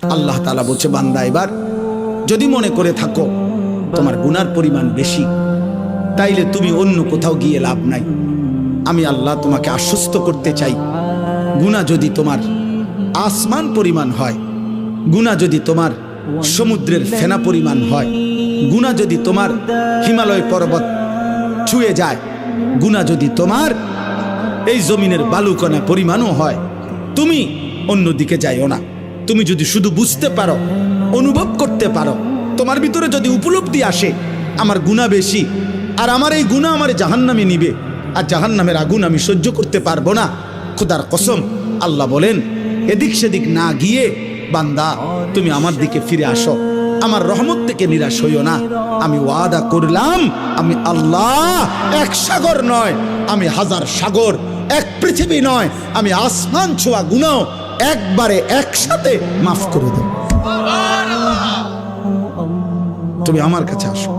আল্লাহ তাআলা বলছে, বান্দা এবার যদি মনে করে থাকো তোমার গুনার পরিমাণ বেশি, তাইলে তুমি অন্য কোথাও গিয়ে লাভ নাই। আমি আল্লাহ তোমাকে আশ্বস্ত করতে চাই, গুনাহ যদি তোমার আসমান পরিমাণ হয়, গুনাহ যদি তোমার সমুদ্রের ফেনা পরিমাণ হয়, গুনাহ যদি তোমার হিমালয় পর্বত ছুঁয়ে যায়, গুনাহ যদি তোমার এই জমিনের বালুকণা পরিমাণও হয়, তুমি অন্যদিকে যাইও না। তুমি যদি শুধু বুঝতে পারো, অনুভব করতে পারো, তোমার ভিতরে যদি উপলব্ধি আসে আমার গুনাহ বেশি, আর আমার এই গুনাহ আমার জাহান্নামে নিবে, আর জাহান্নামের আগুন আমি সহ্য করতে পারবো না, খোদার কসম আল্লাহ বলেন এদিক সেদিক না গিয়ে বান্দা তুমি আমার দিকে ফিরে আসো, আমার রহমত থেকে নিরাশ হইও না। আমি ওয়াদা করলাম, আমি আল্লাহ এক সাগর নয়, আমি হাজার সাগর, এক পৃথিবী নয়, আমি আসমান ছোঁয়া গুনাহ একবারে একসাথে মাফ করে দেব। তুমি আমার কাছে আসো।